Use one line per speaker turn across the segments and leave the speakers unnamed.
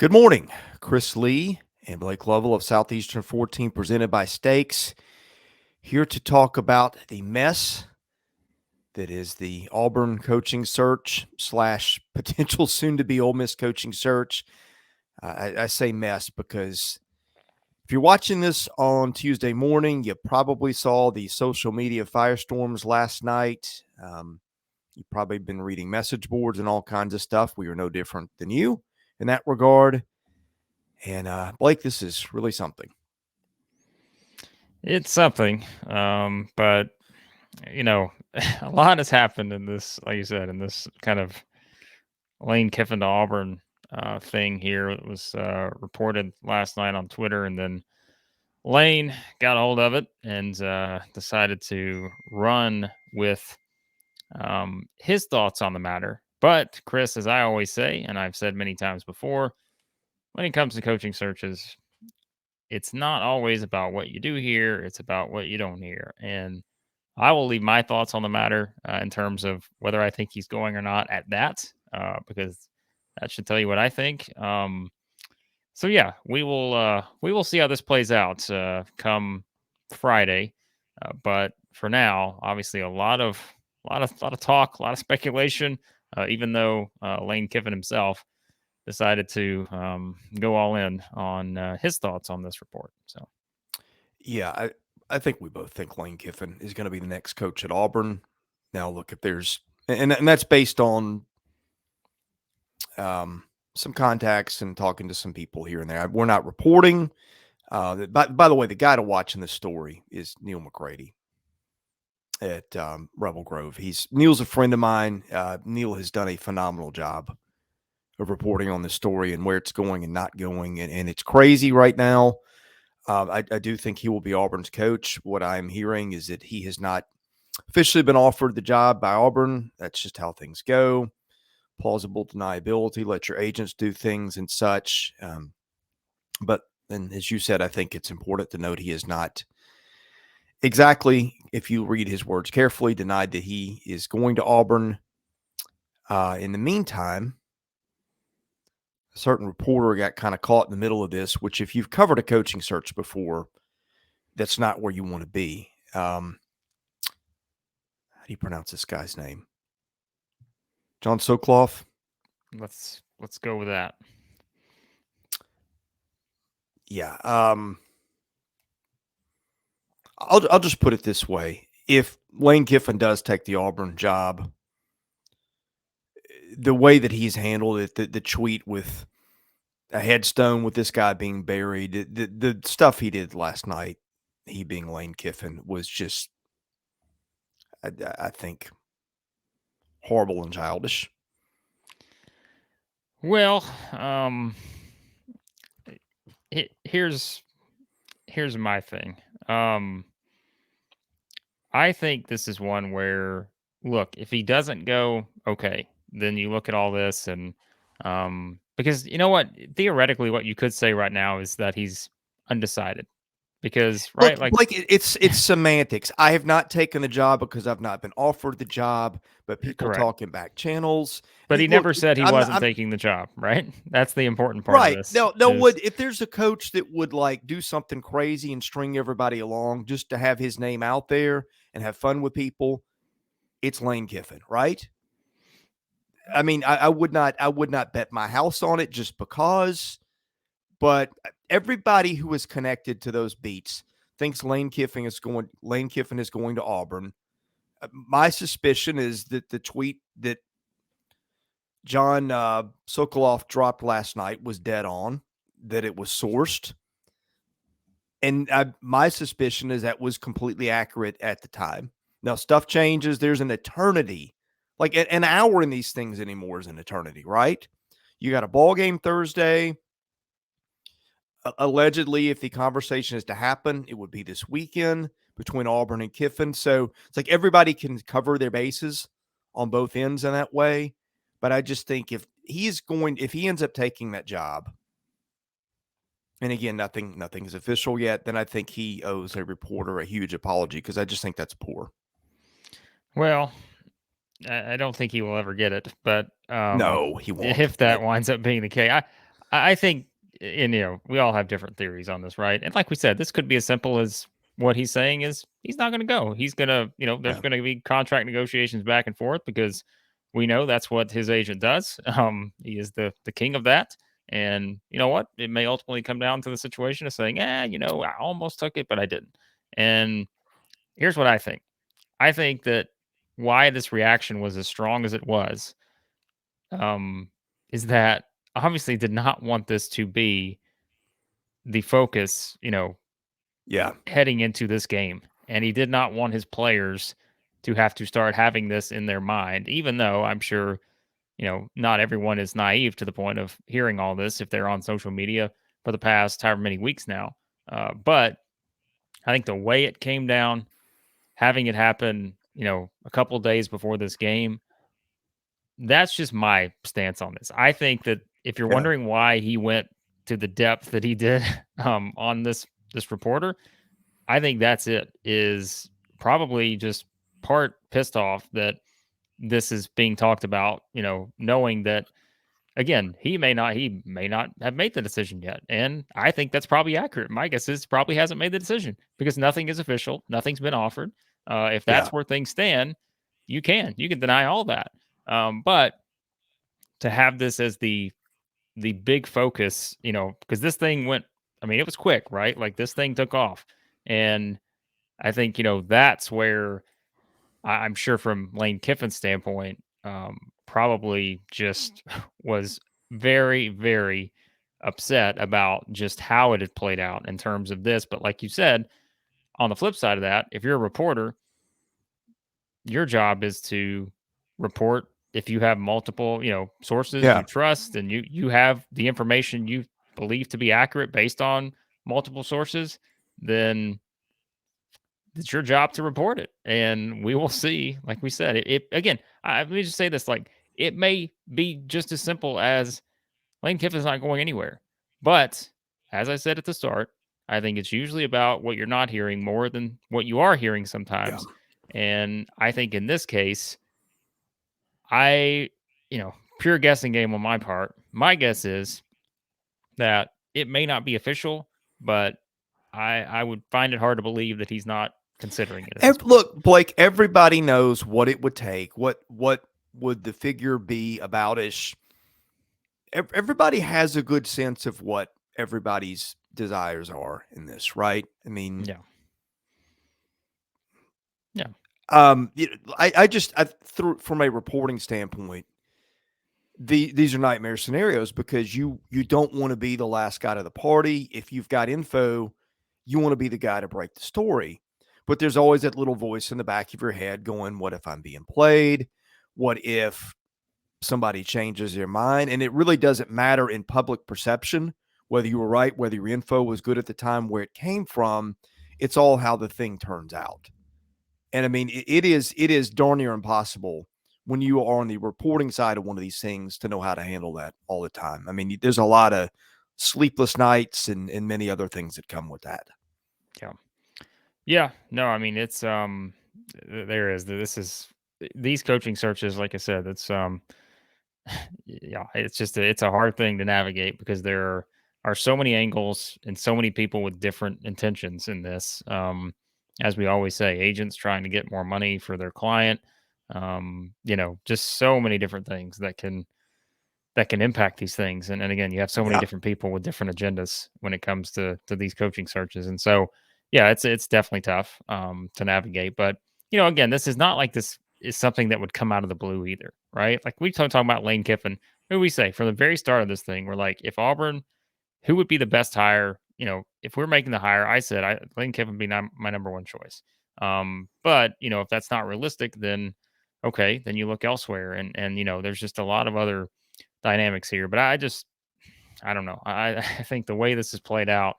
Good morning, Chris Lee and Blake Lovell of Southeastern 14, presented by Stakes, here to talk about the mess that is the Auburn coaching search slash potential soon-to-be Ole Miss coaching search. I say mess because if you're watching this on Tuesday morning, you probably saw the social media firestorms last night. You've probably been reading message boards and all kinds of stuff. We are no different than you in that regard. And Blake, this is really something.
It's something, but a lot has happened in this, like you said, in this kind of Lane Kiffin to Auburn thing here. It was reported last night on Twitter, and then Lane got a hold of it and decided to run with his thoughts on the matter. But Chris, as I always say, and I've said many times before, when it comes to coaching searches, it's not always about what you do here; it's about what you don't hear, and I will leave my thoughts on the matter in terms of whether I think he's going or not at that, because that should tell you what I think. So yeah, we will see how this plays out come Friday. But for now, obviously, a lot of talk, a lot of speculation. Even though Lane Kiffin himself decided to go all in on his thoughts on this report. So
Yeah, I think we both think Lane Kiffin is going to be the next coach at Auburn. Now, look, if there's and that's based on some contacts and talking to some people here and there. We're not reporting. By the way, the guy to watch in this story is Neil McCready at Rebel Grove. Neil's a friend of mine. Neil has done a phenomenal job of reporting on this story and where it's going and not going, and it's crazy right now. I do think he will be Auburn's coach. What I'm hearing is that he has not officially been offered the job by Auburn. That's just how things go. Plausible deniability, let your agents do things and such. But and as you said, I think it's important to note he is not exactly, if you read his words carefully, denied that he is going to Auburn. In the meantime, a certain reporter got kind of caught in the middle of this, which if you've covered a coaching search before, that's not where you want to be. How do you pronounce this guy's name? John Sokoloff?
let's go with that.
Yeah. I'll just put it this way. If Lane Kiffin does take the Auburn job, the way that he's handled it, the tweet with a headstone with this guy being buried, the stuff he did last night, he being Lane Kiffin, was just, I think, horrible and childish.
Well, here's my thing. I think this is one where, look, if he doesn't go, okay, then you look at all this and because you know what, theoretically, what you could say right now is that he's undecided because
Look,
right, like
Blake, it's semantics. I have not taken the job because I've not been offered the job, but people
correct.
talk in back channels.
But he
Look,
never said he wasn't
I'm
taking the job, right? That's the important part of
right.
this.
No,
Is
if there's a coach that would like do something crazy and string everybody along just to have his name out there and have fun with people, it's Lane Kiffin, right? I mean, I would not bet my house on it just because, but everybody who is connected to those beats thinks Lane Kiffin is going to Auburn. My suspicion is that the tweet that John Sokoloff dropped last night was dead on, that it was sourced. And my suspicion is that was completely accurate at the time. Now, stuff changes. There's an eternity. Like an hour in these things anymore is an eternity, right? You got a ball game Thursday. Allegedly, if the conversation is to happen, it would be this weekend between Auburn and Kiffin. So it's like everybody can cover their bases on both ends in that way. But I just think if he ends up taking that job, and again, nothing is official yet, then I think he owes a reporter a huge apology because I just think that's poor.
well, I don't think he will ever get it, but
No, he won't.
if that winds up being the case, I think, and we all have different theories on this, right? And like we said, this could be as simple as what he's saying is he's not going to go. He's going to, there's
Yeah.
going to be contract negotiations back and forth because we know that's what his agent does. He is the king of that. And you know what? It may ultimately come down to the situation of saying, I almost took it, but I didn't. And here's what I think. I think that why this reaction was as strong as it was, um, is that obviously did not want this to be the focus,
Yeah.
heading into this game. And he did not want his players to have to start having this in their mind, even though I'm sure, not everyone is naive to the point of hearing all this if they're on social media for the past however many weeks now. But I think the way it came down, having it happen, a couple of days before this game, that's just my stance on this. I think that if you're
Yeah.
wondering why he went to the depth that he did on this reporter, I think that's it. Is probably just part pissed off that this is being talked about, knowing that again, he may not have made the decision yet. And I think that's probably accurate. My guess is probably hasn't made the decision because nothing is official, nothing's been offered. If
Yeah.
that's where things stand, you can deny all that. But to have this as the big focus, because this thing went, I mean, it was quick, right? Like this thing took off. And I think, that's where I'm sure from Lane Kiffin's standpoint, probably just was very, very upset about just how it had played out in terms of this. But like you said, on the flip side of that, if you're a reporter, your job is to report if you have multiple, sources you
Yeah.
trust and you have the information you believe to be accurate based on multiple sources, then it's your job to report it. And we will see, like we said, it again, let me just say this, like it may be just as simple as Lane Kiffin's not going anywhere. But as I said at the start, I think it's usually about what you're not hearing more than what you are hearing
Yeah.
sometimes. And I think in this case, I, pure guessing game on my part. My guess is that it may not be official, but I would find it hard to believe that he's not considering it at this point.
Look, Blake, everybody knows what it would take. What would the figure be about ish? Everybody has a good sense of what everybody's desires are in this, right? I mean,
Yeah. Yeah.
I through from a reporting standpoint, these are nightmare scenarios because you don't want to be the last guy to the party. If you've got info, you want to be the guy to break the story. But there's always that little voice in the back of your head going, what if I'm being played? What if somebody changes their mind? And it really doesn't matter in public perception whether you were right, whether your info was good at the time, where it came from. It's all how the thing turns out. And I mean, it is darn near impossible when you are on the reporting side of one of these things to know how to handle that all the time. I mean, there's a lot of sleepless nights and many other things that come with that.
Yeah. Yeah. No, I mean, it's, there is, this is, these coaching searches, like I said, it's, yeah, it's just it's a hard thing to navigate because there are so many angles and so many people with different intentions in this. As we always say, agents trying to get more money for their client. Just so many different things that can impact these things. And again, you have so many
Yeah.
different people with different agendas when it comes to these coaching searches. And so, yeah, it's definitely tough to navigate. But again, this is not like this is something that would come out of the blue either, right? Like we talking about Lane Kiffin, who we say from the very start of this thing, we're like, if Auburn, who would be the best hire? If we're making the hire, I said Lane Kiffin would be my number one choice. But if that's not realistic, then okay, then you look elsewhere. And there's just a lot of other dynamics here. But I don't know. I think the way this is played out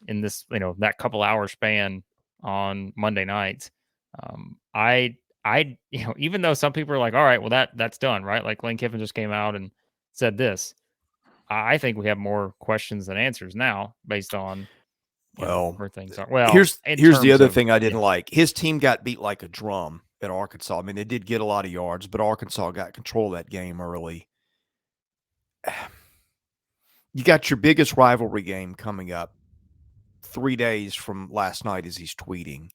in this, that couple hour span on Monday nights, I, even though some people are like, all right, well that's done, right? Like Lane Kiffin just came out and said this. I think we have more questions than answers now based on,
Well,
where things are. Well, in
here's the
terms
other
of,
thing I didn't
yeah,
like. His team got beat like a drum at Arkansas. I mean, they did get a lot of yards, but Arkansas got control of that game early. You got your biggest rivalry game coming up 3 days from last night as he's tweeting.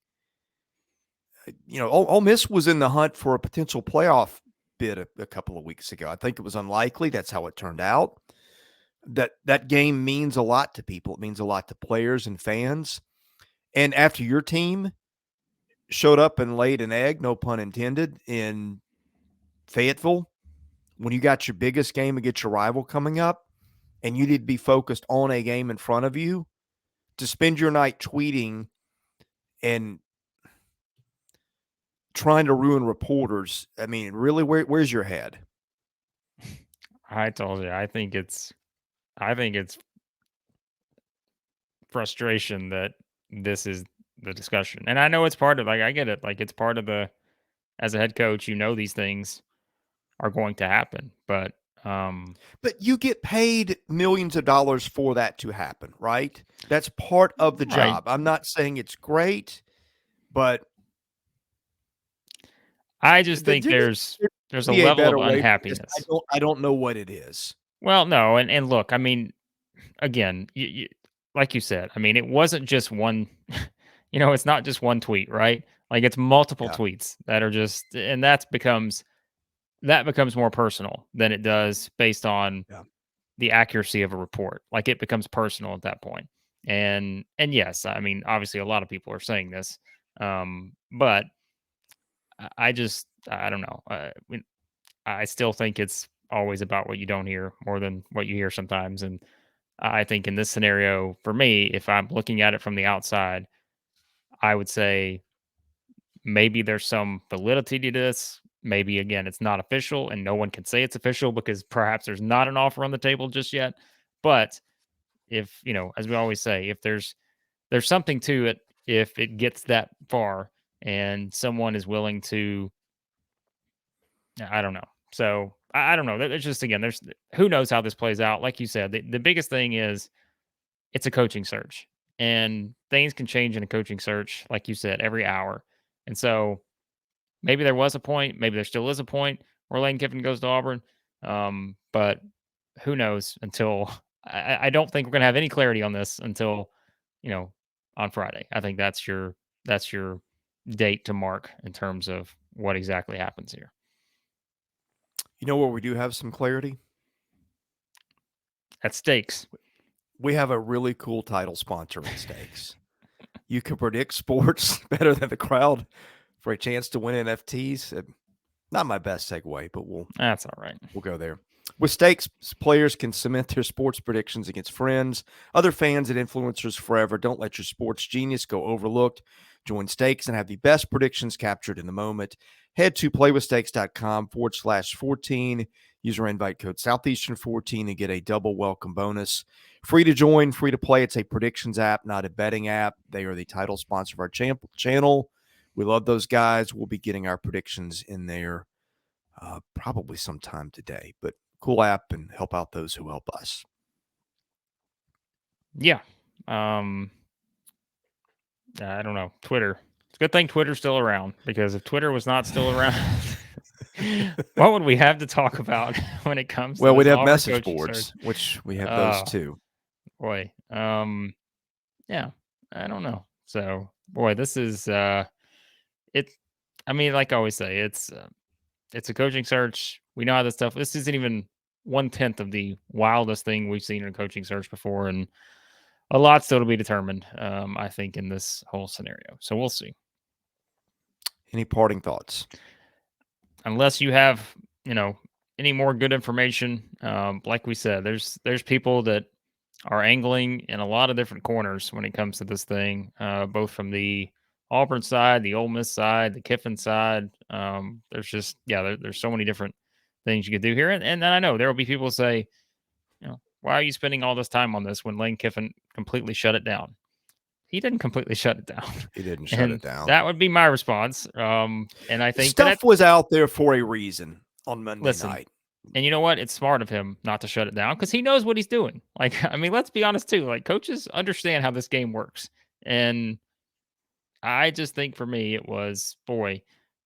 Ole Miss was in the hunt for a potential playoff bid a couple of weeks ago. I think it was unlikely. That's how it turned out. That game means a lot to people. It means a lot to players and fans. And after your team showed up and laid an egg, no pun intended, in Fayetteville, when you got your biggest game against your rival coming up, and you need to be focused on a game in front of you, to spend your night tweeting and trying to ruin reporters, I mean, really, where's your head?
I told you, I think it's frustration that this is the discussion. And I know it's part of, like, I get it. Like, it's part of as a head coach, these things are going to happen.
But you get paid millions of dollars for that to happen, right? That's part of the
right.
job. I'm not saying it's great, but
I just think
there
there's a
be a
level of
better way for this.
unhappiness.
I don't know what it is.
Well, no, and look, I mean, again, like you said, I mean, it wasn't just one, it's not just one tweet, right? Like it's multiple
Yeah,
tweets that are just, and that becomes more personal than it does based on
yeah.
the accuracy of a report. Like it becomes personal at that point. And yes, I mean, obviously a lot of people are saying this, but I don't know. I still think it's always about what you don't hear more than what you hear sometimes. And I think in this scenario, for me, if I'm looking at it from the outside, I would say maybe there's some validity to this. Maybe again, it's not official and no one can say it's official because perhaps there's not an offer on the table just yet. But if, as we always say, if there's something to it, if it gets that far and someone is willing to, I don't know. So I don't know. There's just, again, there's who knows how this plays out. Like you said, the biggest thing is it's a coaching search and things can change in a coaching search, like you said, every hour. And so maybe there was a point, maybe there still is a point where Lane Kiffin goes to Auburn. But who knows until I don't think we're gonna have any clarity on this until, you know, on Friday. I think that's your date to mark in terms of what exactly happens here.
You know where we do have some clarity?
At stakes.
We have a really cool title sponsor in stakes. You can predict sports better than the crowd for a chance to win NFTs. Not my best segue, but
That's all right.
we'll go there. With stakes, players can cement their sports predictions against friends, other fans, and influencers forever. Don't let your sports genius go overlooked. Join stakes and have the best predictions captured in the moment. Head to playwithstakes.com/14. User invite code Southeastern14 and get a double welcome bonus. Free to join, free to play. It's a predictions app, not a betting app. They are the title sponsor of our channel. We love those guys. We'll be getting our predictions in there probably sometime today. But cool app and help out those who help us.
Yeah. I don't know. Twitter. It's a good thing Twitter's still around because if Twitter was not still around, what would we have to talk about when it comes to
Well, we'd
this
have
Auburn
message
coaching
boards,
search?
which we have those
Oh
too.
boy. Yeah. I don't know. So boy, this is it. I mean, like I always say, it's a coaching search. We know how this stuff. This isn't even 1/10 of the wildest thing we've seen in a coaching search before, and a lot still to be determined. I think in this whole scenario. So we'll see.
Any parting thoughts?
Unless you have, any more good information, like we said, there's people that are angling in a lot of different corners when it comes to this thing, both from the Auburn side, the Ole Miss side, the Kiffin side. There's just, there's so many different things you could do here, and then I know there will be people who say, why are you spending all this time on this when Lane Kiffin completely shut it down? He didn't completely shut it down.
He didn't shut it
And
down.
that would be my response. And I think
Stuff was out there for a reason on Monday
listen,
night.
and you know what? It's smart of him not to shut it down because he knows what he's doing. Like, I mean, let's be honest too. Like, coaches understand how this game works. And I just think for me, it was, boy,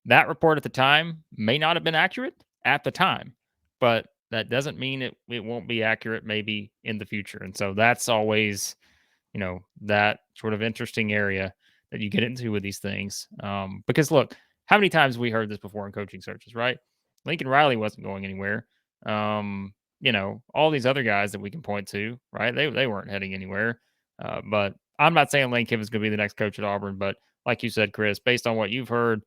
that report at the time may not have been accurate at the time, but that doesn't mean it won't be accurate maybe in the future. And so that's always, that sort of interesting area that you get into with these things. Because look, how many times we heard this before in coaching searches, right? Lincoln Riley wasn't going anywhere. All these other guys that we can point to, right? They weren't heading anywhere. But I'm not saying Lane Kiffin's going to be the next coach at Auburn, but like you said, Chris, based on what you've heard,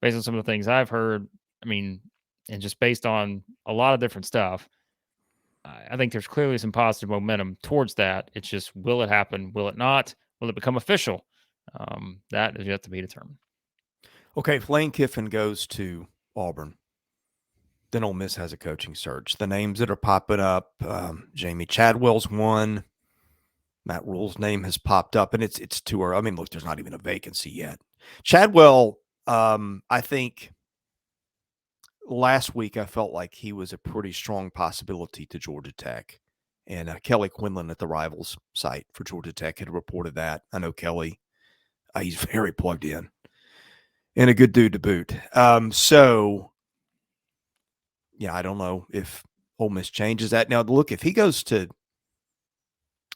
based on some of the things I've heard, I mean, and just based on a lot of different stuff, I think there's clearly some positive momentum towards that. It's just, will it happen? Will it not? Will it become official? That is yet to be determined.
Okay, if Lane Kiffin goes to Auburn, then Ole Miss has a coaching search. The names that are popping up, Jamie Chadwell's one. Matt Rule's name has popped up, and it's too early. I mean, look, there's not even a vacancy yet. Chadwell, I think last week I felt like he was a pretty strong possibility to Georgia Tech. And Kelly Quinlan at the Rivals site for Georgia Tech had reported that. I know Kelly. He's very plugged in and a good dude to boot. So, yeah, I don't know if Ole Miss changes that. Now, look, if he goes to –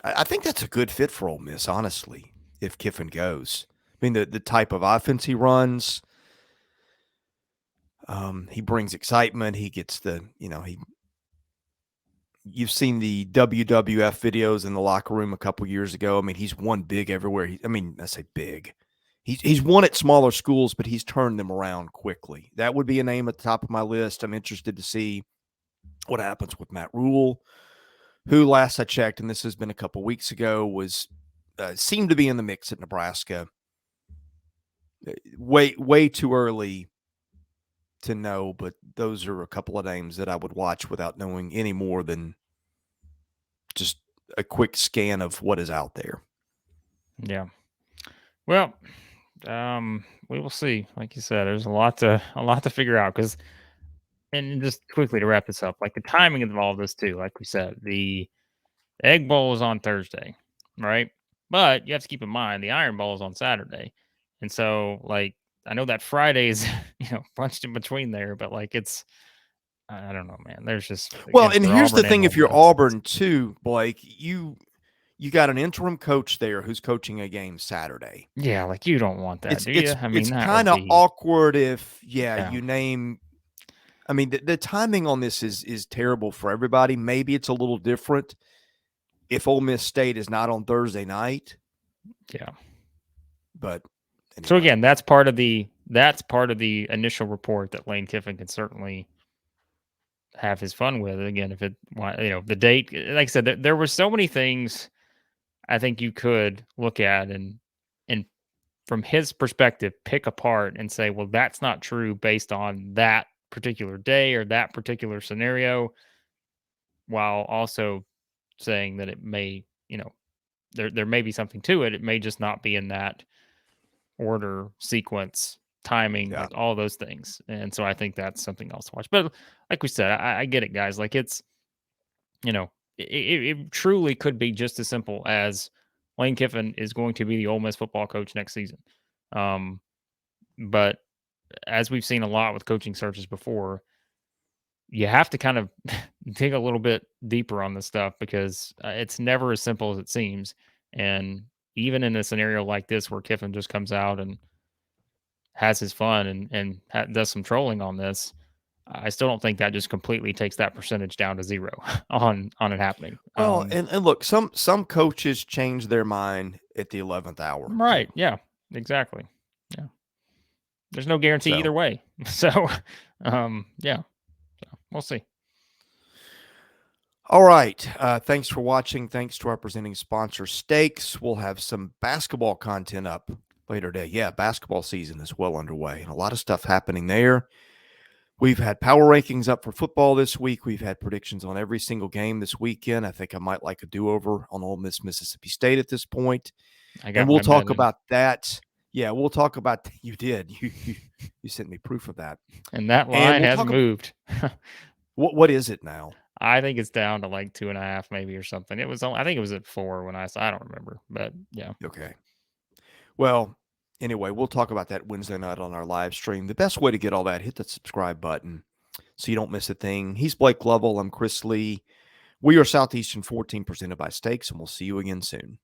I think that's a good fit for Ole Miss, honestly, if Kiffin goes. I mean, the type of offense he runs, he brings excitement. He gets you've seen the WWF videos in the locker room a couple years ago. I mean, he's won big everywhere. I say big. He's won at smaller schools, but he's turned them around quickly. That would be a name at the top of my list. I'm interested to see what happens with Matt Rule, who last I checked, and this has been a couple weeks ago, was seemed to be in the mix at Nebraska. Way too early to know, but those are a couple of names that I would watch without knowing any more than just a quick scan of what is out there.
Yeah. Well, we will see. Like you said, there's a lot to figure out because, and just quickly to wrap this up, like the timing of all this too. Like we said, the Egg Bowl is on Thursday, right? But you have to keep in mind the Iron Bowl is on Saturday, and so like I know that Friday is bunched in between there, but like I don't know, man. There's just
well,
again,
and
for
here's the
Auburn
thing:
and
if
Ole
you're
Miss,
Auburn too, Blake, you got an interim coach there who's coaching a game Saturday.
yeah, like you don't want that, do you?
It's
I mean, that would
kind of
be
awkward if
yeah.
you name. I mean, the timing on this is terrible for everybody. Maybe it's a little different if Ole Miss State is not on Thursday night.
Yeah.
But anyway.
So again, that's part of the initial report that Lane Kiffin can certainly have his fun with. Again, if the date, like I said, there were so many things I think you could look at and from his perspective pick apart and say, well, that's not true based on that particular day or that particular scenario, while also saying that it may, there may be something to it. It may just not be in that order, sequence, timing,
Yeah.
like all those things. And so I think that's something else to watch. But like we said, I get it, guys. Like it's, it truly could be just as simple as Lane Kiffin is going to be the Ole Miss football coach next season. But as we've seen a lot with coaching searches before, you have to kind of dig a little bit deeper on this stuff because it's never as simple as it seems. And even in a scenario like this where Kiffin just comes out and has his fun and does some trolling on this, I still don't think that just completely takes that percentage down to zero on it happening.
Well, and look, some coaches change their mind at the 11th hour.
Right. Too. Yeah, exactly. Yeah. There's no guarantee either way. So, yeah. So we'll see.
All right. Thanks for watching. Thanks to our presenting sponsor, Steaks. We'll have some basketball content up later today. Yeah, basketball season is well underway and a lot of stuff happening there. We've had power rankings up for football this week. We've had predictions on every single game this weekend. I think I might like a do-over on Ole Miss, Mississippi State at this point. And we'll talk about that. Yeah, we'll talk about – you did. You sent me proof of that.
And that line has moved.
What is it now?
I think it's down to like 2.5 maybe or something. I think it was at 4 when I don't remember, but yeah.
Okay. Well, anyway, we'll talk about that Wednesday night on our live stream. The best way to get all that, hit that subscribe button. so you don't miss a thing. He's Blake Lovell. I'm Chris Lee. We are Southeastern 14 presented by Steaks, and we'll see you again soon.